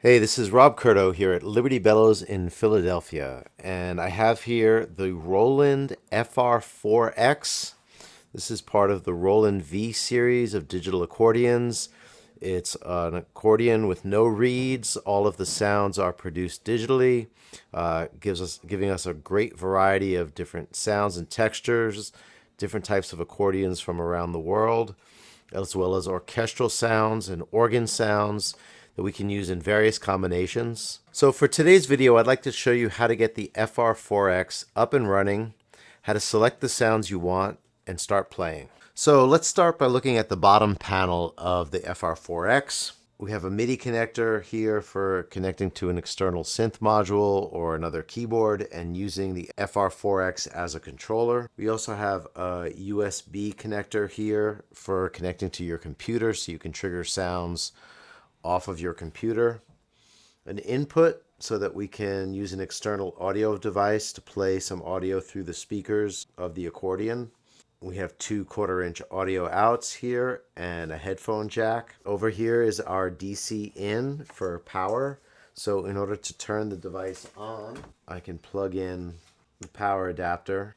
Hey, this is Rob Curto here at Liberty Bellows in Philadelphia, and I have here the Roland FR-4X. This is part of the Roland V series of digital accordions. It's an accordion with no reeds. All of the sounds are produced digitally, giving us a great variety of different sounds and textures, different types of accordions from around the world, as well as orchestral sounds and organ sounds that we can use in various combinations. So for today's video, I'd like to show you how to get the FR-4X up and running, how to select the sounds you want, and start playing. So let's start by looking at the bottom panel of the FR-4X. We have a MIDI connector here for connecting to an external synth module or another keyboard and using the FR-4X as a controller. We also have a USB connector here for connecting to your computer so you can trigger sounds off of your computer. An input so that we can use an external audio device to play some audio through the speakers of the accordion. We have 2 1/4-inch audio outs here and a headphone jack. Over here is our DC in for power. So in order to turn the device on, I can plug in the power adapter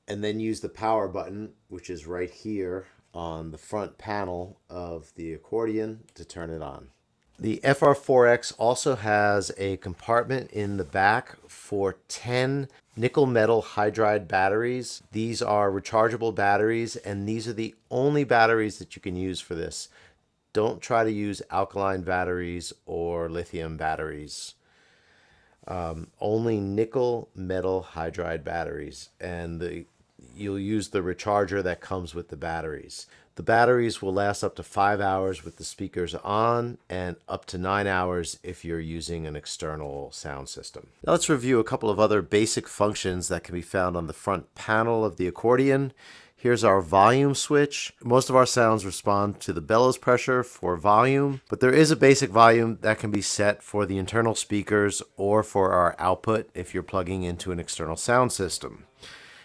and then use the power button, which is right here on the front panel of the accordion, to turn it on. The FR-4X also has a compartment in the back for 10 nickel metal hydride batteries. These are rechargeable batteries, and these are the only batteries that you can use for this. Don't try to use alkaline batteries or lithium batteries. Only nickel metal hydride batteries, and you'll use the recharger that comes with the batteries. The batteries will last up to 5 hours with the speakers on and up to 9 hours if you're using an external sound system. Now let's review a couple of other basic functions that can be found on the front panel of the accordion. Here's our volume switch. Most of our sounds respond to the bellows pressure for volume, but there is a basic volume that can be set for the internal speakers or for our output if you're plugging into an external sound system.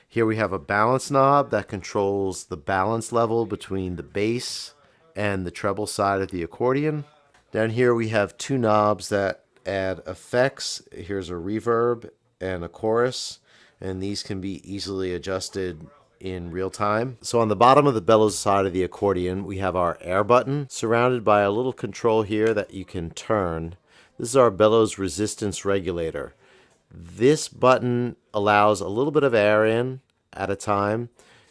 Here we have a balance knob that controls the balance level between the bass and the treble side of the accordion. Down here we have 2 knobs that add effects. Here's a reverb and a chorus, and these can be easily adjusted in real time. So on the bottom of the bellows side of the accordion, we have our air button surrounded by a little control here that you can turn. This is our bellows resistance regulator. This button allows a little bit of air in at a time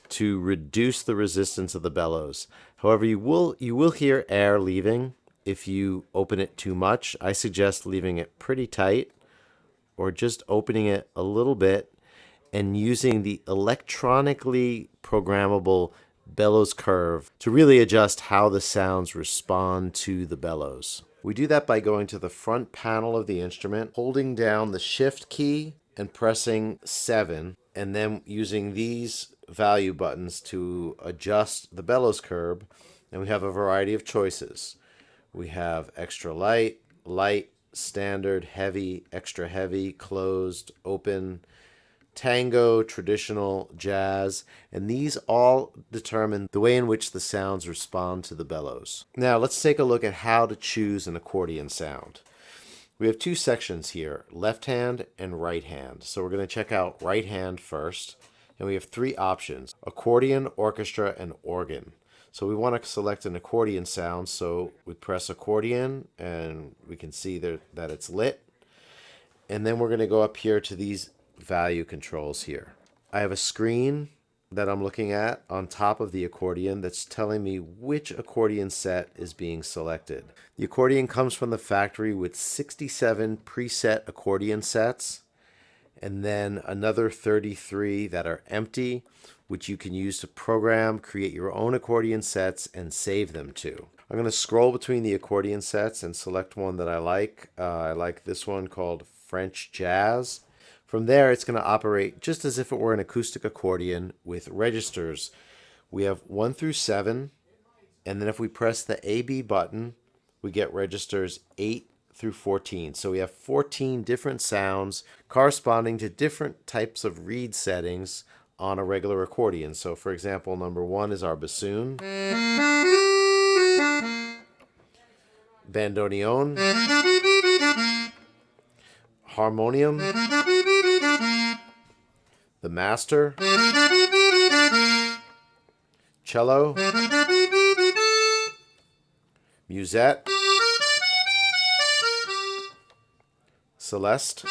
to reduce the resistance of the bellows. However, you will hear air leaving if you open it too much. I suggest leaving it pretty tight or just opening it a little bit and using the electronically programmable bellows curve to really adjust how the sounds respond to the bellows. We do that by going to the front panel of the instrument, holding down the shift key and pressing 7, and then using these value buttons to adjust the bellows curve. And we have a variety of choices. We have extra light, light, standard, heavy, extra heavy, closed, open, tango, traditional, jazz, and these all determine the way in which the sounds respond to the bellows. Now let's take a look at how to choose an accordion sound. We have 2 sections here, left hand and right hand. So we're going to check out right hand first, and we have 3 options: accordion, orchestra, and organ. So we want to select an accordion sound, so we press accordion and we can see there that it's lit. And then we're going to go up here to these value controls here. I have a screen that I'm looking at on top of the accordion that's telling me which accordion set is being selected. The accordion comes from the factory with 67 preset accordion sets and then another 33 that are empty, which you can use to program, create your own accordion sets, and save them to. I'm going to scroll between the accordion sets and select one that I like. I like this one called French Jazz. From there, it's going to operate just as if it were an acoustic accordion with registers. We have 1 through 7, and then if we press the AB button, we get registers 8 through 14. So we have 14 different sounds corresponding to different types of reed settings on a regular accordion. So for example, number 1 is our bassoon, bandoneon, harmonium, the master, cello, musette, celeste.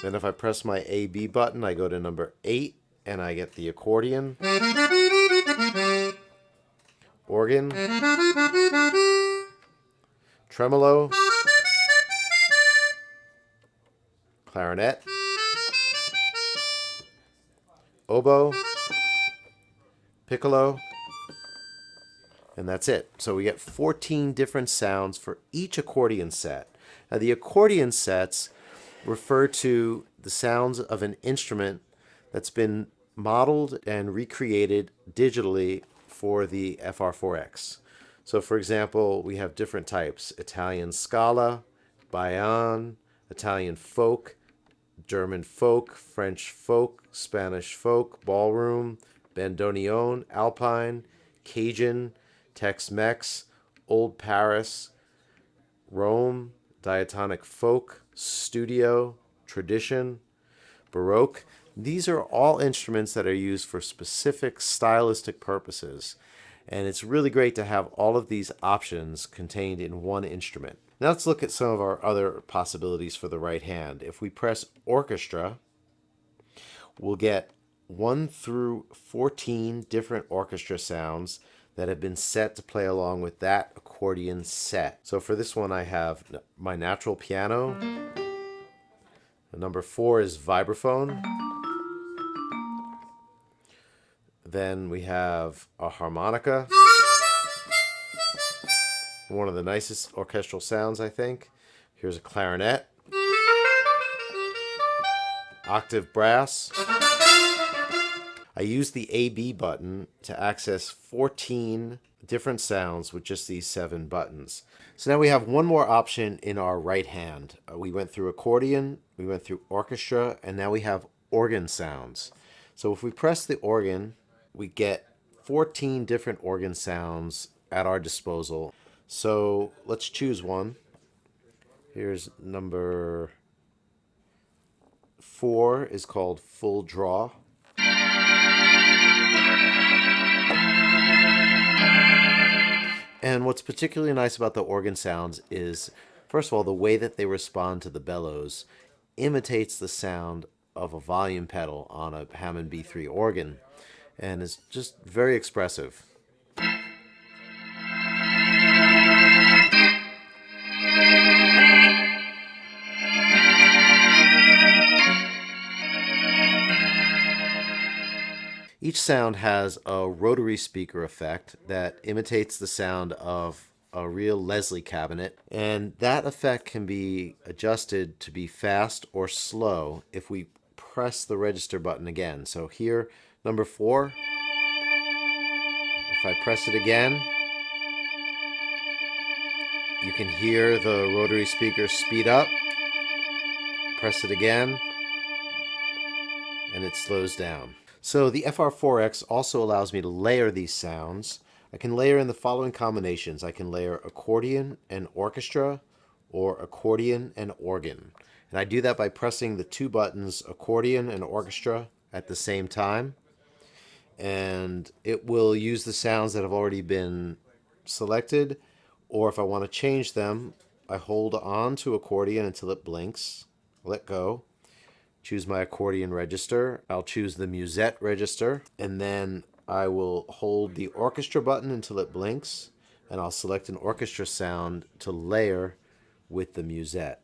Then if I press my A-B button, I go to number 8, and I get the accordion, organ, tremolo, clarinet, oboe, piccolo, and that's it. So we get 14 different sounds for each accordion set. Now the accordion sets refer to the sounds of an instrument that's been modeled and recreated digitally for the FR-4X. So for example, we have different types: Italian Scala, Bayan, Italian folk, German folk, French folk, Spanish folk, ballroom, bandoneon, alpine, Cajun, Tex-Mex, Old Paris, Rome, diatonic folk, studio, tradition, Baroque. These are all instruments that are used for specific stylistic purposes, and it's really great to have all of these options contained in one instrument. Now let's look at some of our other possibilities for the right hand. If we press orchestra, we'll get 1 through 14 different orchestra sounds that have been set to play along with that accordion set. So for this one, I have my natural piano. Number 4 is vibraphone. Then we have a harmonica. One of the nicest orchestral sounds, I think. Here's a clarinet. Octave brass. I use the A-B button to access 14 different sounds with just these 7 buttons. So now we have one more option in our right hand. We went through accordion, we went through orchestra, and now we have organ sounds. So if we press the organ, we get 14 different organ sounds at our disposal. So let's choose one. Here's number 4 is called full draw. And what's particularly nice about the organ sounds is, first of all, the way that they respond to the bellows imitates the sound of a volume pedal on a Hammond B3 organ, and is just very expressive. Each sound has a rotary speaker effect that imitates the sound of a real Leslie cabinet, and that effect can be adjusted to be fast or slow if we press the register button again. So here, number 4, if I press it again, you can hear the rotary speaker speed up. Press it again, and it slows down. So the FR-4X also allows me to layer these sounds. I can layer in the following combinations. I can layer accordion and orchestra, or accordion and organ. And I do that by pressing the 2 buttons, accordion and orchestra, at the same time. And it will use the sounds that have already been selected, or if I want to change them, I hold on to accordion until it blinks, let go, choose my accordion register. I'll choose the musette register, and then I will hold the orchestra button until it blinks, and I'll select an orchestra sound to layer with the musette.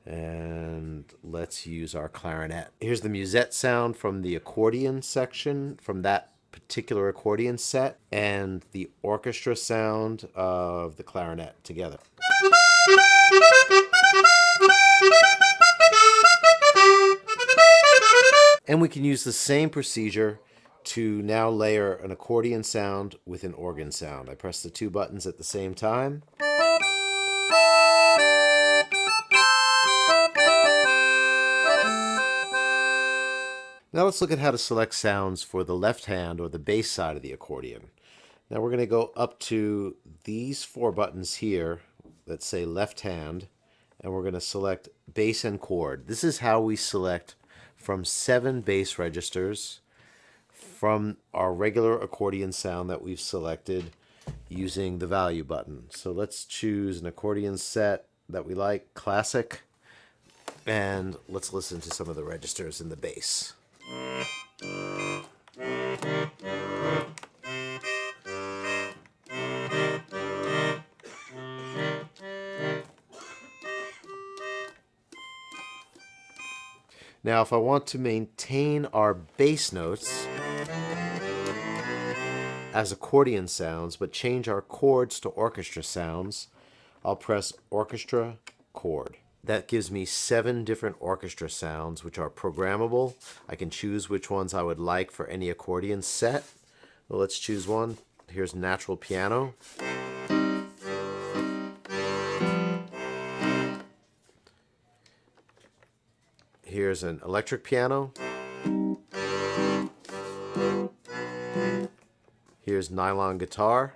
And let's use our clarinet. Here's the musette sound from the accordion section, from that particular accordion set, and the orchestra sound of the clarinet together. And we can use the same procedure to now layer an accordion sound with an organ sound. I press the 2 buttons at the same time. Now let's look at how to select sounds for the left hand or the bass side of the accordion. Now we're going to go up to these 4 buttons here that say left hand, and we're going to select bass and chord. This is how we select from 7 bass registers from our regular accordion sound that we've selected using the value button. So let's choose an accordion set that we like, classic, and let's listen to some of the registers in the bass. Now, if I want to maintain our bass notes as accordion sounds, but change our chords to orchestra sounds, I'll press orchestra chord. That gives me 7 different orchestra sounds, which are programmable. I can choose which ones I would like for any accordion set. Well, let's choose one. Here's natural piano. Here's an electric piano. Here's nylon guitar.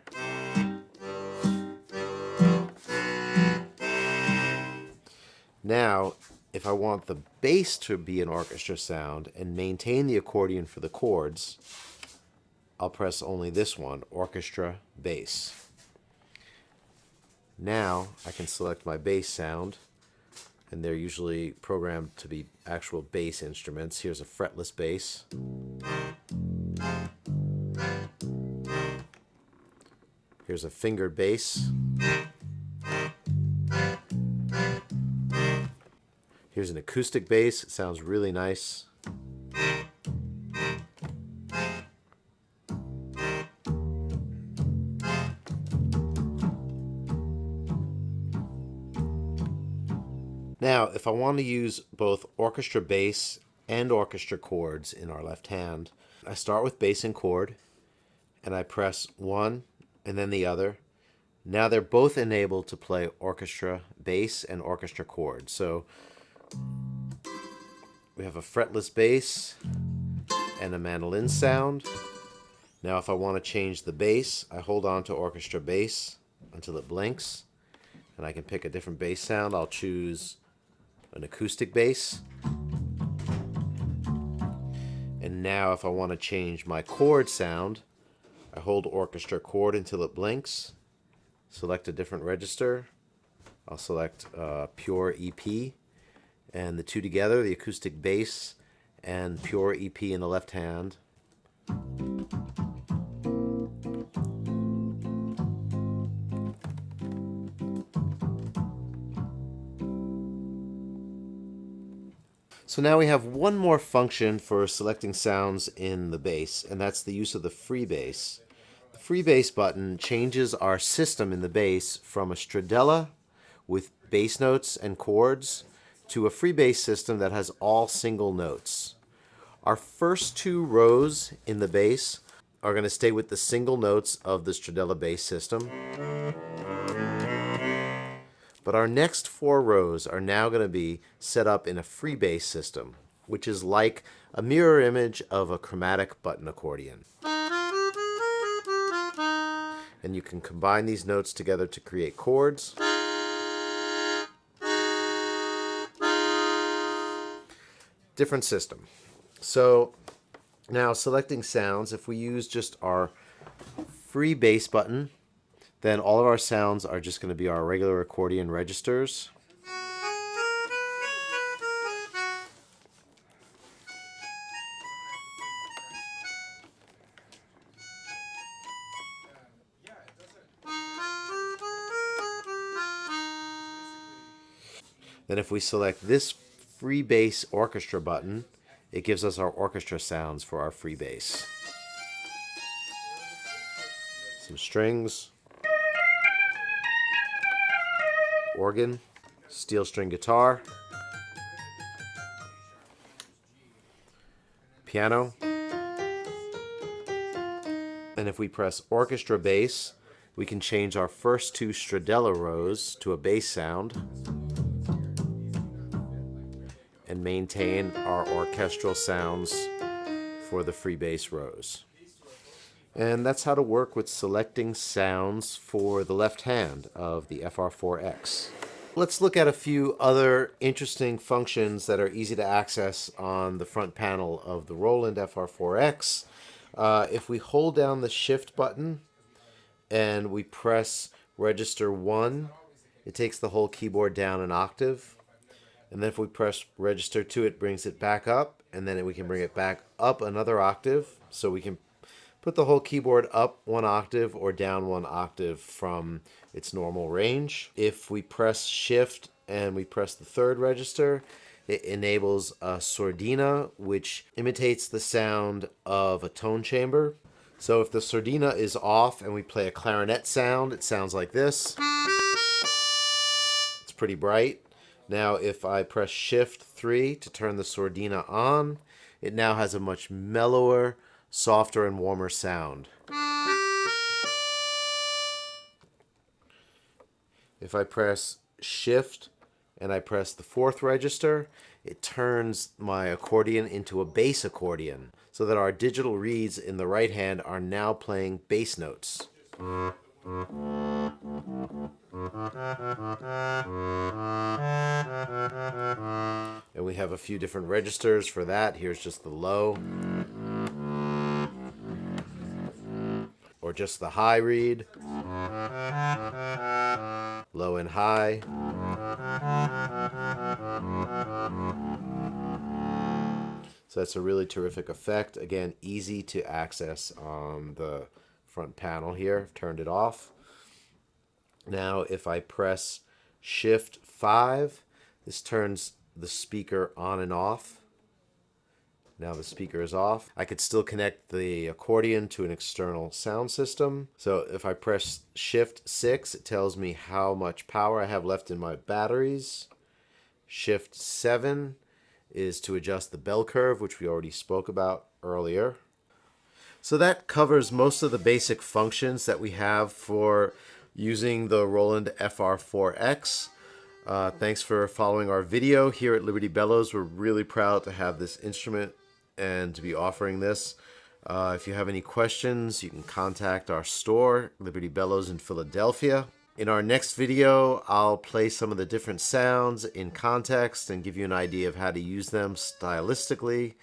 Now, if I want the bass to be an orchestra sound and maintain the accordion for the chords, I'll press only this one, orchestra bass. Now I can select my bass sound, and they're usually programmed to be actual bass instruments. Here's a fretless bass. Here's a fingered bass. Here's an acoustic bass. It sounds really nice. Now, if I want to use both orchestra bass and orchestra chords in our left hand, I start with bass and chord, and I press one and then the other. Now they're both enabled to play orchestra bass and orchestra chord. So we have a fretless bass and a mandolin sound. Now if I want to change the bass, I hold on to orchestra bass until it blinks, and I can pick a different bass sound. I'll choose an acoustic bass. And now if I want to change my chord sound, I hold orchestra chord until it blinks, select a different register. I'll select pure EP, and the two together, the acoustic bass and pure EP in the left hand. So now we have one more function for selecting sounds in the bass, and that's the use of the free bass. The free bass button changes our system in the bass from a stradella with bass notes and chords to a free bass system that has all single notes. Our first 2 rows in the bass are going to stay with the single notes of the stradella bass system. But our next 4 rows are now going to be set up in a free bass system, which is like a mirror image of a chromatic button accordion. And you can combine these notes together to create chords. Different system. So now selecting sounds, if we use just our free bass button, then all of our sounds are just going to be our regular accordion registers. Then if we select this free bass orchestra button, it gives us our orchestra sounds for our free bass. Some strings, organ, steel string guitar, piano, and if we press orchestra bass, we can change our first 2 stradella rows to a bass sound and maintain our orchestral sounds for the free bass rows. And that's how to work with selecting sounds for the left hand of the FR-4X. Let's look at a few other interesting functions that are easy to access on the front panel of the Roland FR-4X. If we hold down the Shift button and we press register 1, it takes the whole keyboard down an octave. And then if we press register 2, it brings it back up, and then we can bring it back up another octave. So we can put the whole keyboard up one octave or down one octave from its normal range. If we press Shift and we press the third register, it enables a sordina, which imitates the sound of a tone chamber. So if the sordina is off and we play a clarinet sound, it sounds like this. It's pretty bright. Now if I press Shift 3 to turn the sordina on, it now has a much mellower, softer, and warmer sound. If I press Shift and I press the fourth register, it turns my accordion into a bass accordion, so that our digital reeds in the right hand are now playing bass notes. And we have a few different registers for that. Here's just the low, or just the high reed, low and high. So that's a really terrific effect. Again, easy to access on the front panel here. I've turned it off. Now if I press Shift 5, this turns the speaker on and off. Now the speaker is off. I could still connect the accordion to an external sound system. So if I press Shift 6, it tells me how much power I have left in my batteries. Shift 7 is to adjust the bell curve, which we already spoke about earlier. So that covers most of the basic functions that we have for using the Roland FR-4X. Thanks for following our video here at Liberty Bellows. We're really proud to have this instrument and to be offering this. If you have any questions, you can contact our store, Liberty Bellows in Philadelphia. In our next video, I'll play some of the different sounds in context and give you an idea of how to use them stylistically.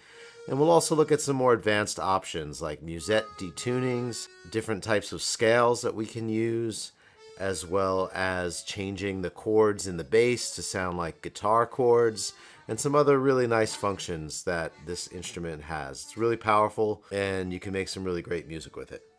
And we'll also look at some more advanced options like musette detunings, different types of scales that we can use, as well as changing the chords in the bass to sound like guitar chords, and some other really nice functions that this instrument has. It's really powerful, and you can make some really great music with it.